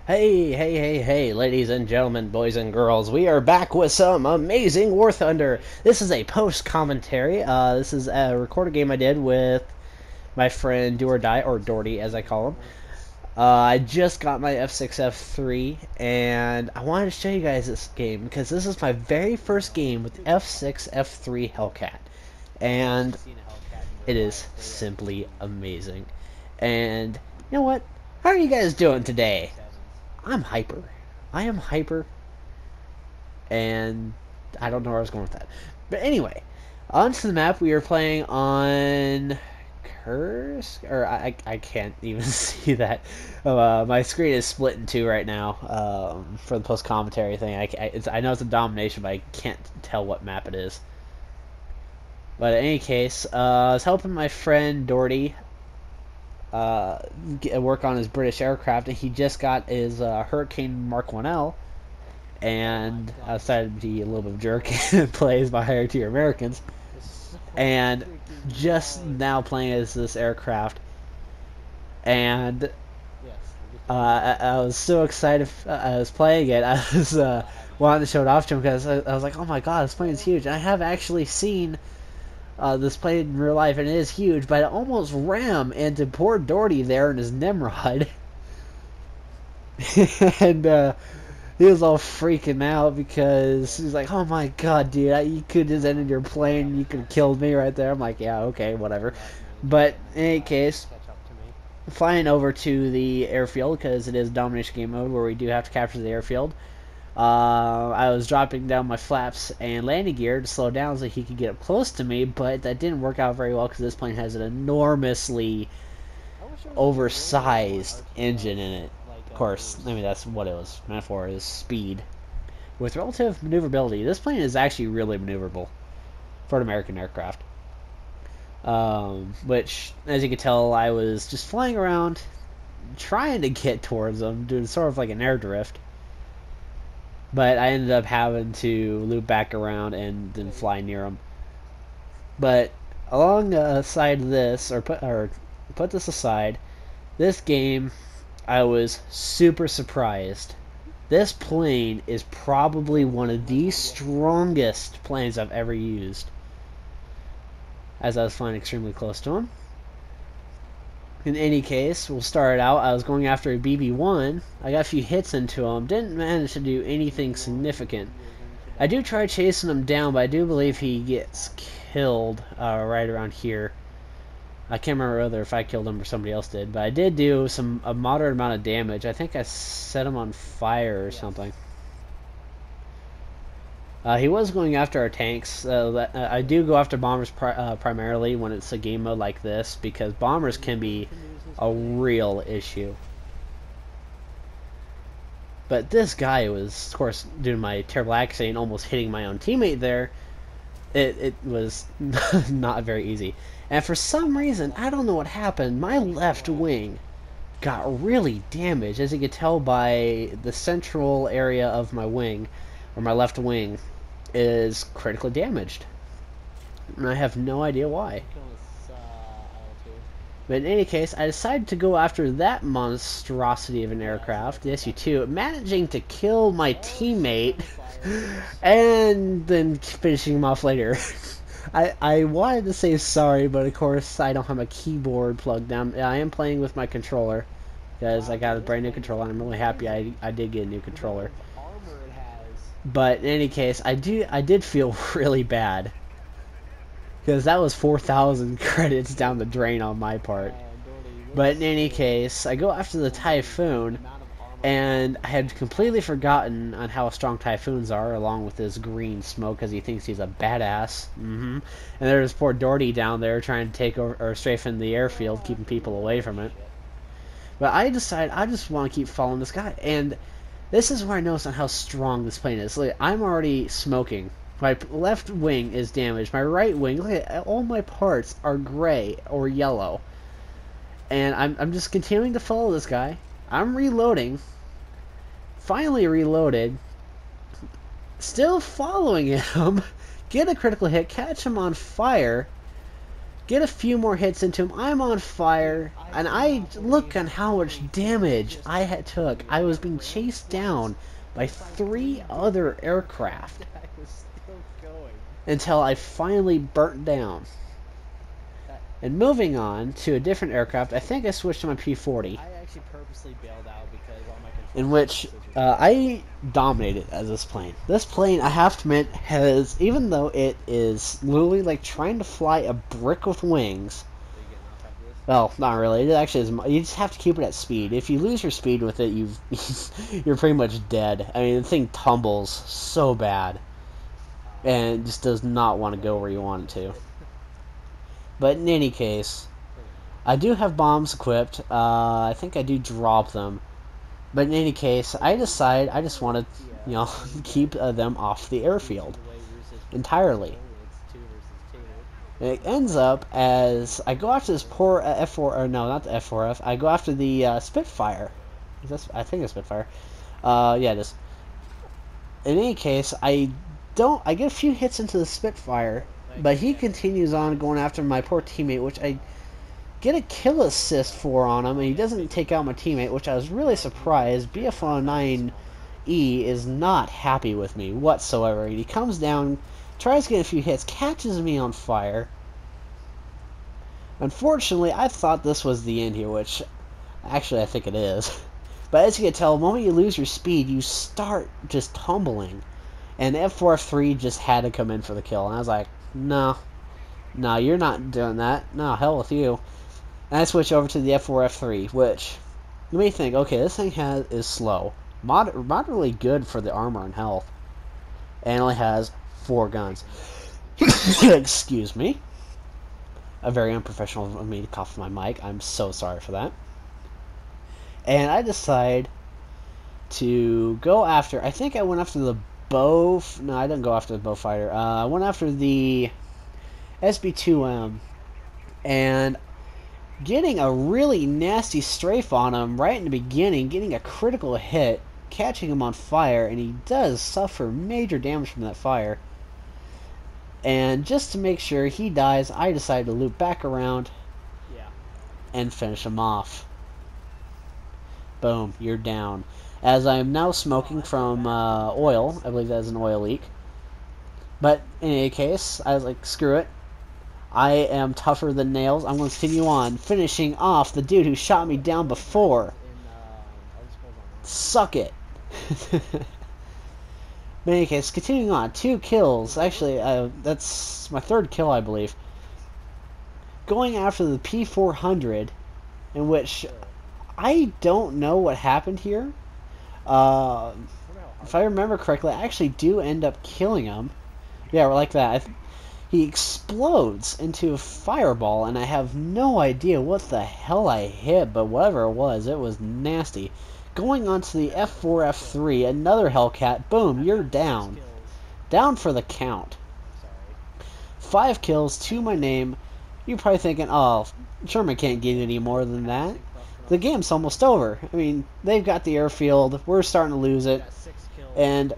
Hey, ladies and gentlemen, boys and girls. We are back with some amazing Warthunder. This is a post-commentary. This is a recorded game I did with my friend Do or Die, or Doherty as I call him. I just got my F6, F3, and I wanted to show you guys this game because this is my very first game with F6, F3 Hellcat. And it is simply amazing. And you know what? How are you guys doing today? I'm hyper. I am hyper, and I don't know where I was going with that. But anyway, onto the map. We are playing on Kursk, or I can't even see that. My screen is split in two right now for the post commentary thing. I know it's a domination, but I can't tell what map it is. But in any case, I was helping my friend Doherty work on his British aircraft, and he just got his Hurricane Mark 1L, and I decided to be a little bit of a jerk and play as my higher tier Americans, and just now playing as this aircraft, and I was so excited. I was playing it. I was wanting to show it off to him because I was like, oh my god, this plane is huge. And I have actually seen this plane in real life, and it is huge, but I almost ram into poor Doherty there in his Nimrod. And he was all freaking out because he's like, oh my god, dude, you could just ended your plane, you could have killed me right there. I'm like, yeah, okay, whatever. But in any case, flying over to the airfield, because it is domination game mode where we do have to capture the airfield. I was dropping down my flaps and landing gear to slow down so he could get up close to me, but that didn't work out very well because this plane has an enormously oversized engine in it. Of course, I mean, that's what it was meant for, is speed. With relative maneuverability, this plane is actually really maneuverable for an American aircraft. Which, as you can tell, I was just flying around trying to get towards them, doing sort of like an air drift. But I ended up having to loop back around and then fly near them. But alongside this, or put this aside, this game, I was super surprised. This plane is probably one of the strongest planes I've ever used, as I was flying extremely close to him. In any case, we'll start out. I was going after a BB-1. I got a few hits into him. Didn't manage to do anything significant. I do try chasing him down, but I do believe he gets killed right around here. I can't remember whether if I killed him or somebody else did, but I did do a moderate amount of damage. I think I set him on fire or something. He was going after our tanks. I do go after bombers primarily when it's a game mode like this, because bombers can be a real issue. But this guy was, of course, due to my terrible accent, almost hitting my own teammate there. It was not very easy. And for some reason, I don't know what happened, my left wing got really damaged, as you can tell by the central area of my wing, or my left wing, is critically damaged. And I have no idea why. But in any case, I decided to go after that monstrosity of an aircraft, the SU-2, managing to kill my teammate, and then finishing him off later. I wanted to say sorry, but of course I don't have my keyboard plugged down. I am playing with my controller, because I got a brand new controller, and I'm really happy I did get a new controller. But in any case, I did feel really bad, because that was 4,000 credits down the drain on my part. But in any case, I go after the Typhoon, and I had completely forgotten on how strong Typhoons are, along with this green smoke, because he thinks he's a badass. And there's poor Doherty down there trying to take over or strafe the airfield, keeping people away from it. But I decided I just want to keep following this guy, and this is where I notice on how strong this plane is. Look, I'm already smoking. My left wing is damaged. My right wing, look at all my parts are gray or yellow. And I'm just continuing to follow this guy. I'm reloading. Finally reloaded. Still following him. Get a critical hit. Catch him on fire. Get a few more hits into him. I'm on fire, and I look on how much damage I had took. I was being chased down by 3 other aircraft until I finally burnt down. And moving on to a different aircraft, I think I switched to my P-40. I actually purposely bailed out because all my in which I dominated as this plane. This plane, I have to admit, has, even though it is literally like trying to fly a brick with wings, well, not really. It actually is. You just have to keep it at speed. If you lose your speed with it, you're pretty much dead. I mean, the thing tumbles so bad, and it just does not want to go where you want it to. But in any case, I do have bombs equipped. I think I do drop them. But in any case, I decide I just want to, keep them off the airfield entirely. And it ends up as I go after this poor F4, or no, not the F4F. I go after the Spitfire. I think it's Spitfire. Yeah, it is. In any case, I get a few hits into the Spitfire, but he continues on going after my poor teammate, which I get a kill assist for on him, and he doesn't take out my teammate, which I was really surprised. Ep.9 is not happy with me whatsoever. He comes down, tries to get a few hits, catches me on fire. Unfortunately, I thought this was the end here, which actually I think it is. But as you can tell, the moment you lose your speed, you start just tumbling. And F4, F3 just had to come in for the kill. And I was like, no, you're not doing that. No, hell with you. And I switch over to the F4, F3, which, you may think, okay, this thing is slow. Moderately good for the armor and health. And only has 4 guns. Excuse me. A very unprofessional of me to cough my mic. I'm so sorry for that. And I decide to go after, I think I went after the bow. No, I didn't go after the bow fighter. I went after the SB2M. And getting a really nasty strafe on him right in the beginning, getting a critical hit, catching him on fire, and he does suffer major damage from that fire. And just to make sure he dies, I decide to loop back around and finish him off. Boom, you're down. As I am now smoking from oil. I believe that is an oil leak. But in any case, I was like, screw it. I am tougher than nails. I'm going to continue on, finishing off the dude who shot me down before. Suck it. In any case, continuing on, 2 kills. Actually, that's my 3rd kill, I believe. Going after the P400, in which I don't know what happened here. If I remember correctly, I actually do end up killing him. Yeah, we're like that. He explodes into a fireball, and I have no idea what the hell I hit, but whatever it was nasty. Going on to the F4, F3, another Hellcat. Boom, you're down. Down for the count. 5 kills to my name. You're probably thinking, oh, Sherman can't get any more than that. The game's almost over. I mean, they've got the airfield. We're starting to lose it. And,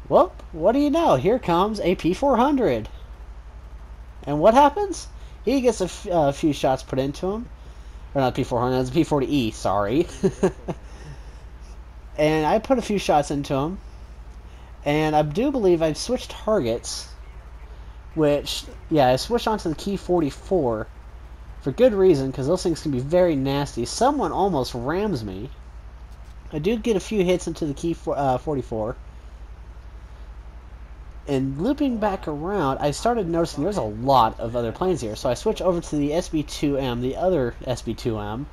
well, what do you know? Here comes a P400. And what happens? He gets a few shots put into him. Or not P400, it's P40E, sorry. And I put a few shots into him. And I do believe I've switched targets. Which, yeah, I switched onto the Key 44. For good reason, because those things can be very nasty. Someone almost rams me. I do get a few hits into the Key 44. And looping back around, I started noticing there's a lot of other planes here. So I switch over to the SB2M, the other SB2M,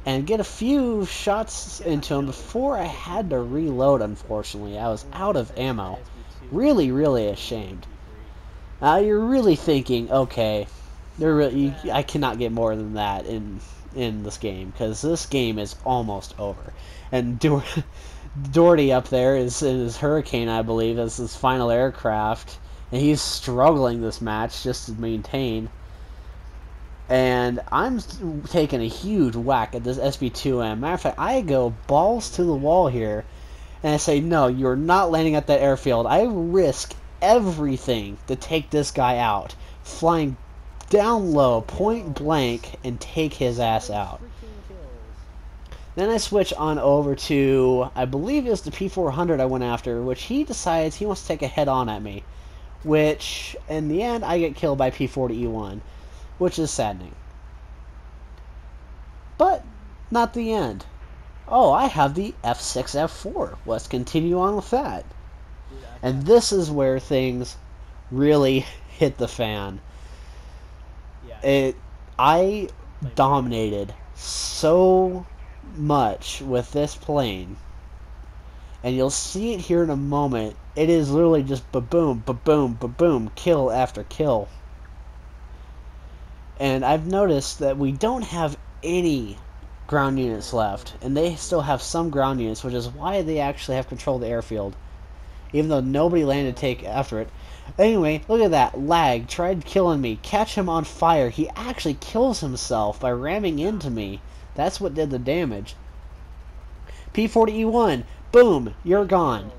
and get a few shots into him before I had to reload, unfortunately. I was out of ammo. Really, really ashamed. You're really thinking, okay, I cannot get more than that in this game, because this game is almost over. And Doherty up there is in his Hurricane, I believe, as his final aircraft, and he's struggling this match just to maintain. And I'm taking a huge whack at this SB2M. Matter of fact, I go balls to the wall here, and I say, no, you're not landing at that airfield. I risk everything to take this guy out, flying down low, point blank, and take his ass out. Then I switch on over to, I believe it was the P400 I went after, which he decides he wants to take a head-on at me. Which, in the end, I get killed by P40E1, which is saddening. But, not the end. Oh, I have the F6, F4. Let's continue on with that. And this is where things really hit the fan. I dominated so much with this plane, and you'll see it here in a moment. It is literally just ba-boom, ba-boom, ba-boom, kill after kill. And I've noticed that we don't have any ground units left, and they still have some ground units, which is why they actually have control of the airfield, even though nobody landed to take after it. Anyway, look at that. Lag tried killing me. Catch him on fire. He actually kills himself by ramming into me. That's what did the damage. P40E1. Boom. You're gone.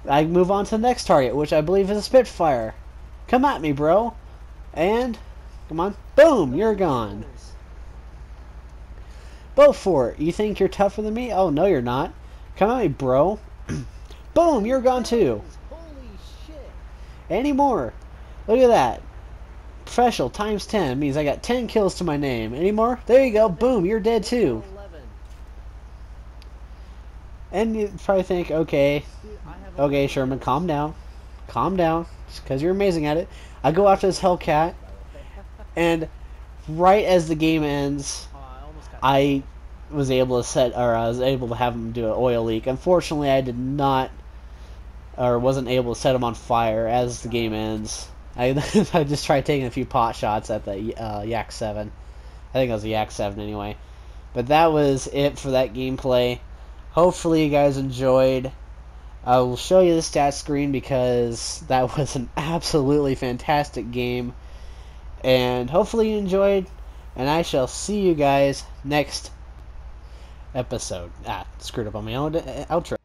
I move on to the next target, which I believe is a Spitfire. Come at me, bro. And, come on. Boom. You're gone. Beaufort. You think you're tougher than me? Oh, no, you're not. Come at me, bro. Boom. You're gone, too. Any more? Look at that. Professional times 10 means I got 10 kills to my name. Any more? There you go. Boom, you're dead too. And you probably think, okay, Sherman, calm down. Calm down. Just because you're amazing at it. I go after this Hellcat, and right as the game ends, I was able to have him do an oil leak. Unfortunately, I did not, or wasn't able to set him on fire as the game ends. I just tried taking a few pot shots at the Yak 7. I think it was the Yak 7 anyway. But that was it for that gameplay. Hopefully you guys enjoyed. I will show you the stat screen because that was an absolutely fantastic game. And hopefully you enjoyed. And I shall see you guys next episode. Screwed up on my own outro.